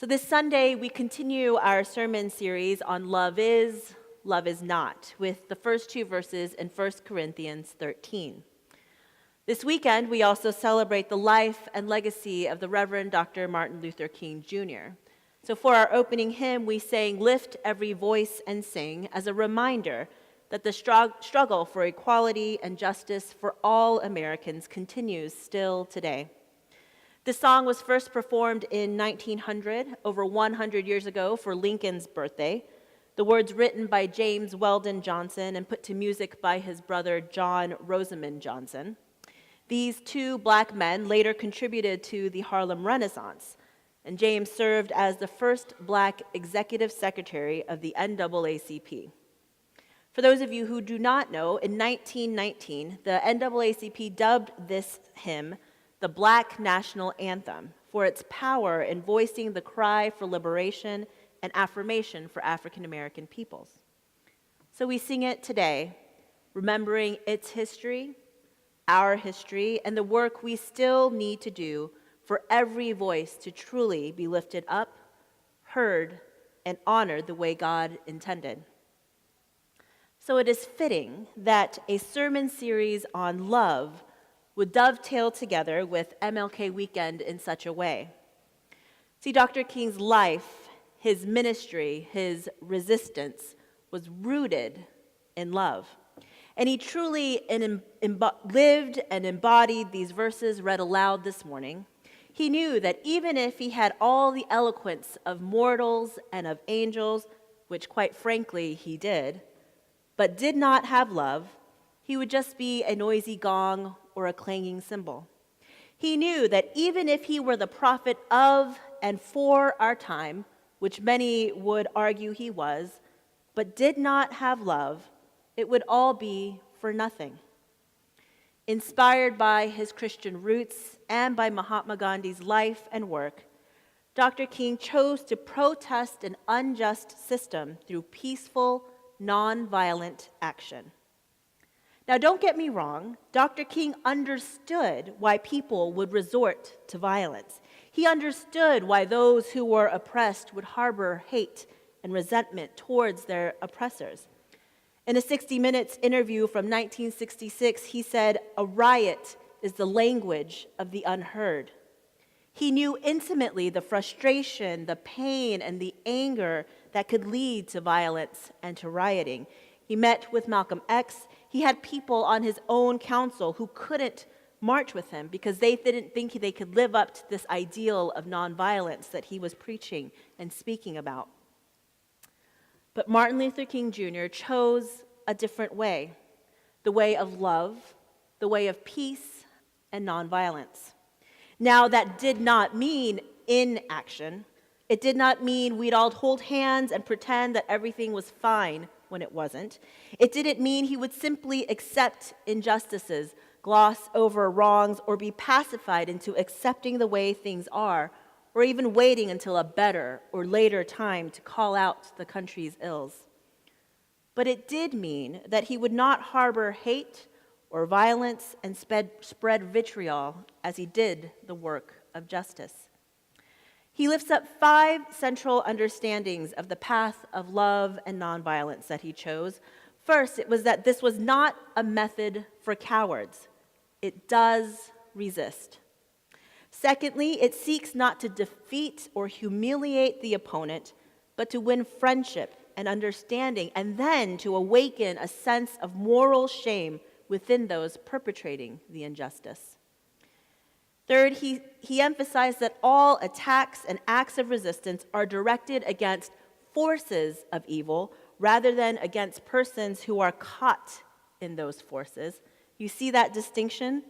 So this Sunday, we continue our sermon series on love is not, with the first two verses in 1 Corinthians 13. This weekend, we also celebrate the life and legacy of the Reverend Dr. Martin Luther King Jr. So for our opening hymn, we sang "Lift Every Voice and Sing" as a reminder that the struggle for equality and justice for all Americans continues still today. This song was first performed in 1900, over 100 years ago, for Lincoln's birthday. The words written by James Weldon Johnson and put to music by his brother John Rosamond Johnson. These two black men later contributed to the Harlem Renaissance, and James served as the first black executive secretary of the NAACP. For those of you who do not know, in 1919, the NAACP dubbed this hymn the Black National Anthem for its power in voicing the cry for liberation and affirmation for African American peoples. So we sing it today, remembering its history, our history, and the work we still need to do for every voice to truly be lifted up, heard, and honored the way God intended. So it is fitting that a sermon series on love would dovetail together with MLK Weekend in such a way. See, Dr. King's life, his ministry, his resistance was rooted in love. And he truly lived and embodied these verses read aloud this morning. He knew that even if he had all the eloquence of mortals and of angels, which quite frankly he did, but did not have love, he would just be a noisy gong or a clanging cymbal. He knew that even if he were the prophet of and for our time, which many would argue he was, but did not have love, it would all be for nothing. Inspired by his Christian roots and by Mahatma Gandhi's life and work, Dr. King chose to protest an unjust system through peaceful, nonviolent action. Now, don't get me wrong, Dr. King understood why people would resort to violence. He understood why those who were oppressed would harbor hate and resentment towards their oppressors. In a 60 Minutes interview from 1966, he said, "A riot is the language of the unheard." He knew intimately the frustration, the pain, and the anger that could lead to violence and to rioting. He met with Malcolm X. He had people on his own council who couldn't march with him because they didn't think they could live up to this ideal of nonviolence that he was preaching and speaking about. But Martin Luther King Jr. chose a different way, the way of love, the way of peace and nonviolence. Now, that did not mean inaction. It did not mean we'd all hold hands and pretend that everything was fine when it wasn't. It didn't mean he would simply accept injustices, gloss over wrongs, or be pacified into accepting the way things are, or even waiting until a better or later time to call out the country's ills. But it did mean that he would not harbor hate or violence and spread vitriol as he did the work of justice. He lifts up 5 central understandings of the path of love and nonviolence that he chose. First, it was that this was not a method for cowards. It does resist. Secondly, it seeks not to defeat or humiliate the opponent, but to win friendship and understanding, and then to awaken a sense of moral shame within those perpetrating the injustice. Third, he emphasized that all attacks and acts of resistance are directed against forces of evil rather than against persons who are caught in those forces. You see that distinction?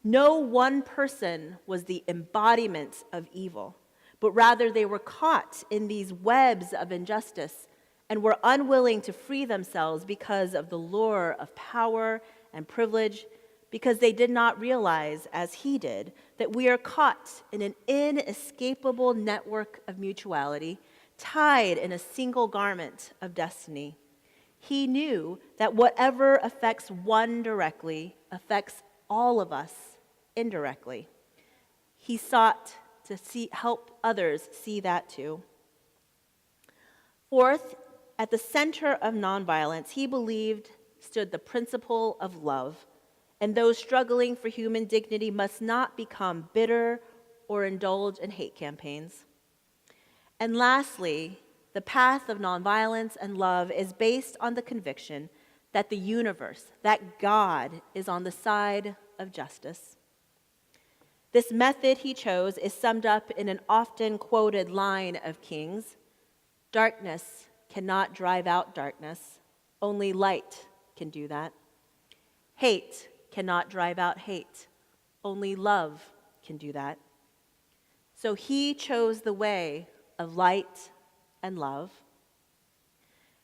No one person was the embodiment of evil, but rather they were caught in these webs of injustice and were unwilling to free themselves because of the lure of power and privilege, because they did not realize, as he did, that we are caught in an inescapable network of mutuality, tied in a single garment of destiny. He knew that whatever affects one directly affects all of us indirectly. He sought to help others see that too. Fourth, at the center of nonviolence, he believed stood the principle of love, and those struggling for human dignity must not become bitter or indulge in hate campaigns. And lastly, the path of nonviolence and love is based on the conviction that the universe, that God, is on the side of justice. This method he chose is summed up in an often quoted line of Kings: "Darkness cannot drive out darkness. Only light can do that. Hate cannot drive out hate. Only love can do that." So he chose the way of light and love.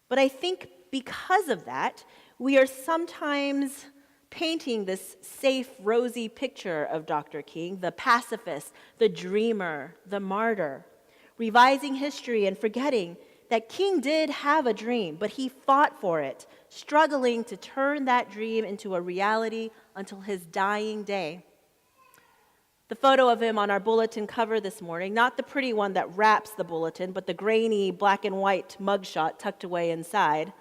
But I think because of that, we are sometimes painting this safe, rosy picture of Dr. King, the pacifist, the dreamer, the martyr, revising history and forgetting that King did have a dream, but he fought for it, struggling to turn that dream into a reality until his dying day. The photo of him on our bulletin cover this morning, not the pretty one that wraps the bulletin, but the grainy black and white mugshot tucked away inside,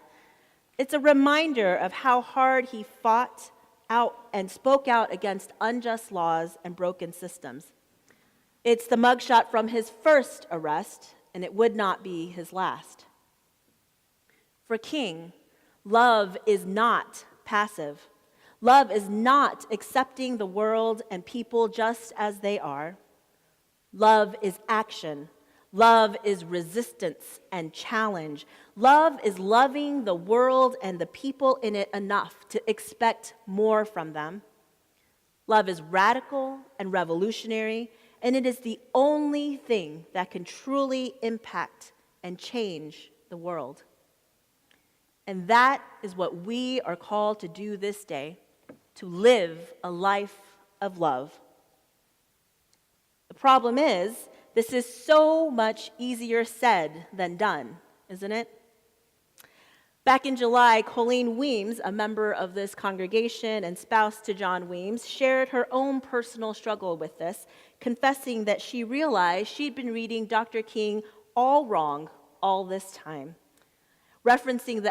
it's a reminder of how hard he fought out and spoke out against unjust laws and broken systems. It's the mugshot from his first arrest, and it would not be his last. For King, love is not passive. Love is not accepting the world and people just as they are. Love is action. Love is resistance and challenge. Love is loving the world and the people in it enough to expect more from them. Love is radical and revolutionary, and it is the only thing that can truly impact and change the world. And that is what we are called to do this day, to live a life of love. The problem is, this is so much easier said than done, isn't it? Back in July, Colleen Weems, a member of this congregation and spouse to John Weems, shared her own personal struggle with this, confessing that she realized she'd been reading Dr. King all wrong all this time. Referencing the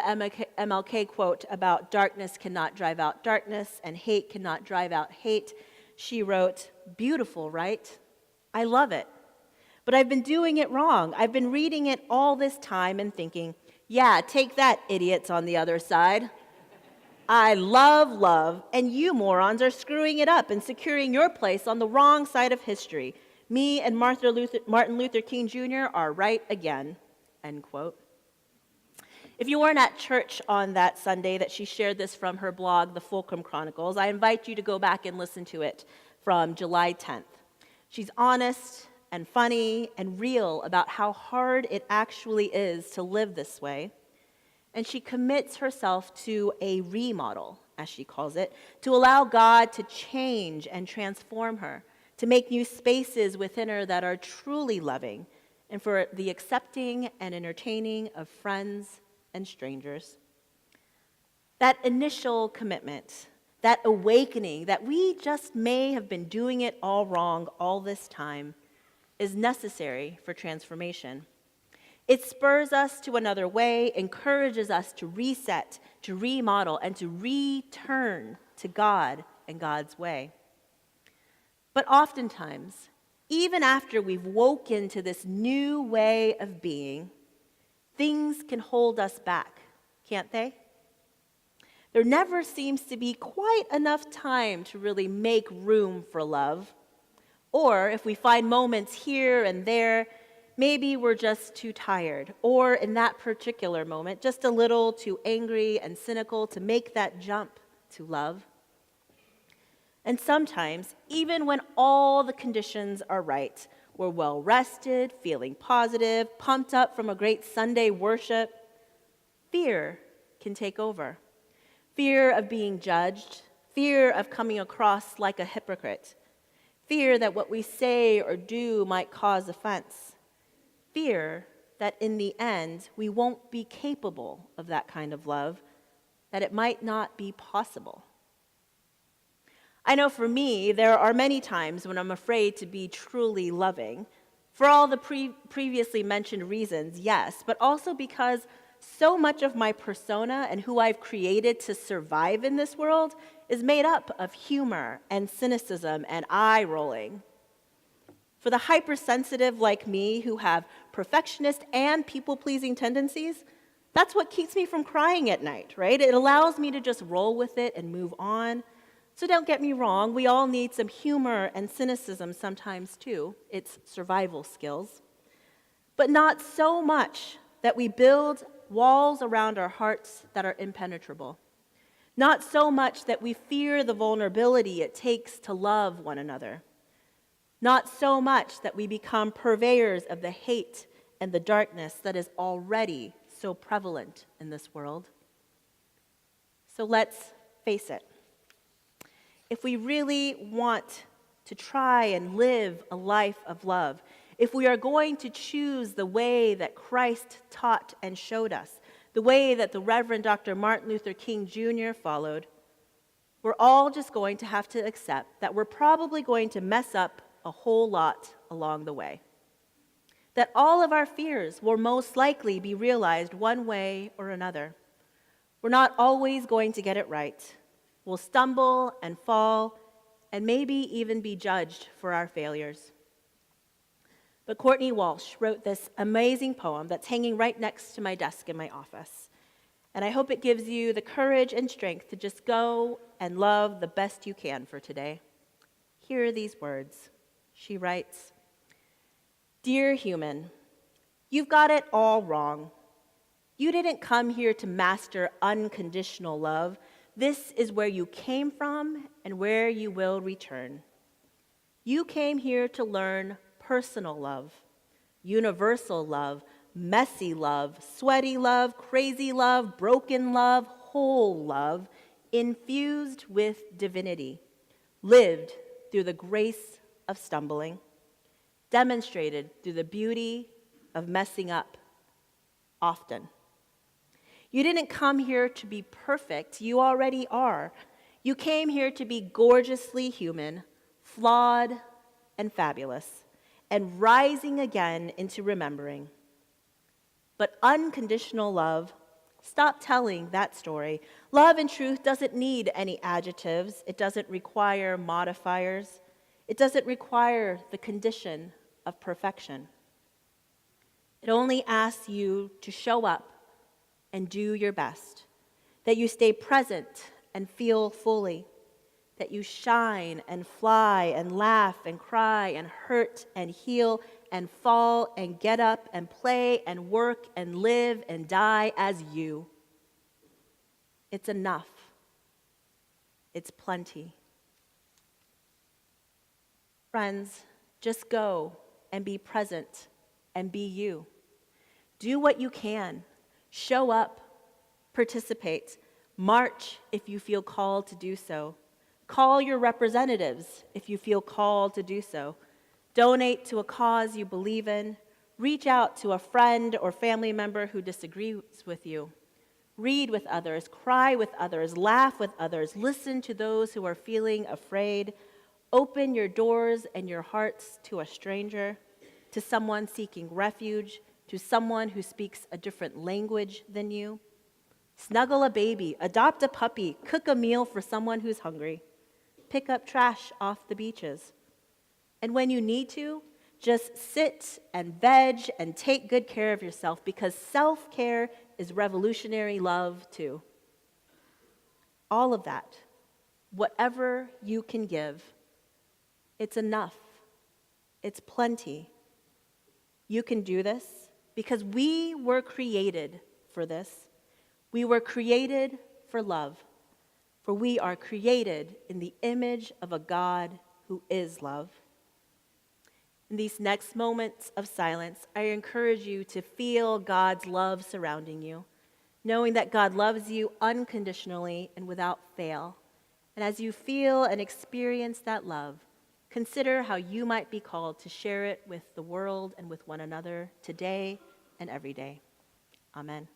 MLK quote about darkness cannot drive out darkness and hate cannot drive out hate, she wrote, "Beautiful, right? I love it. But I've been doing it wrong. I've been reading it all this time and thinking, yeah, take that, idiots on the other side. I love love, and you morons are screwing it up and securing your place on the wrong side of history. Me and Martin Luther King Jr. are right again," end quote. If you weren't at church on that Sunday that she shared this from her blog, The Fulcrum Chronicles, I invite you to go back and listen to it from July 10th. She's honest and funny and real about how hard it actually is to live this way. And she commits herself to a remodel, as she calls it, to allow God to change and transform her, to make new spaces within her that are truly loving, and for the accepting and entertaining of friends and strangers. That initial commitment, that awakening that we just may have been doing it all wrong all this time, is necessary for transformation. It spurs us to another way, encourages us to reset, to remodel, and to return to God and God's way. But oftentimes, even after we've woken to this new way of being, things can hold us back, can't they? There never seems to be quite enough time to really make room for love. Or if we find moments here and there, maybe we're just too tired, or in that particular moment, just a little too angry and cynical to make that jump to love. And sometimes, even when all the conditions are right, we're well rested, feeling positive, pumped up from a great Sunday worship, fear can take over. Fear of being judged, fear of coming across like a hypocrite, fear that what we say or do might cause offense, fear that in the end we won't be capable of that kind of love, that it might not be possible. I know for me, there are many times when I'm afraid to be truly loving. For all the previously mentioned reasons, yes, but also because so much of my persona and who I've created to survive in this world is made up of humor and cynicism and eye-rolling. For the hypersensitive like me who have perfectionist and people-pleasing tendencies, that's what keeps me from crying at night, right? It allows me to just roll with it and move on. So don't get me wrong, we all need some humor and cynicism sometimes too. It's survival skills. But not so much that we build walls around our hearts that are impenetrable. Not so much that we fear the vulnerability it takes to love one another. Not so much that we become purveyors of the hate and the darkness that is already so prevalent in this world. So let's face it. If we really want to try and live a life of love, if we are going to choose the way that Christ taught and showed us, the way that the Reverend Dr. Martin Luther King Jr. followed, we're all just going to have to accept that we're probably going to mess up a whole lot along the way. That all of our fears will most likely be realized one way or another. We're not always going to get it right. We'll stumble and fall and maybe even be judged for our failures. But Courtney Walsh wrote this amazing poem that's hanging right next to my desk in my office. And I hope it gives you the courage and strength to just go and love the best you can for today. Here are these words. She writes, "Dear human, you've got it all wrong. You didn't come here to master unconditional love. This is where you came from and where you will return. You came here to learn personal love, universal love, messy love, sweaty love, crazy love, broken love, whole love, infused with divinity, lived through the grace of stumbling, demonstrated through the beauty of messing up often. You didn't come here to be perfect. You already are. You came here to be gorgeously human, flawed and fabulous, and rising again into remembering. But unconditional love, stop telling that story. Love and truth doesn't need any adjectives. It doesn't require modifiers. It doesn't require the condition of perfection. It only asks you to show up and do your best, that you stay present and feel fully, that you shine and fly and laugh and cry and hurt and heal and fall and get up and play and work and live and die as you. It's enough. It's plenty. Friends, just go and be present and be you. Do what you can. Show up, participate, march if you feel called to do so. Call your representatives if you feel called to do so. Donate to a cause you believe in. Reach out to a friend or family member who disagrees with you. Read with others, cry with others, laugh with others, listen to those who are feeling afraid. Open your doors and your hearts to a stranger, to someone seeking refuge, to someone who speaks a different language than you. Snuggle a baby, adopt a puppy, cook a meal for someone who's hungry. Pick up trash off the beaches. And when you need to, just sit and veg and take good care of yourself, because self-care is revolutionary love too. All of that, whatever you can give, it's enough. It's plenty. You can do this because we were created for this. We were created for love, for we are created in the image of a God who is love. In these next moments of silence, I encourage you to feel God's love surrounding you, knowing that God loves you unconditionally and without fail. And as you feel and experience that love, consider how you might be called to share it with the world and with one another today and every day. Amen.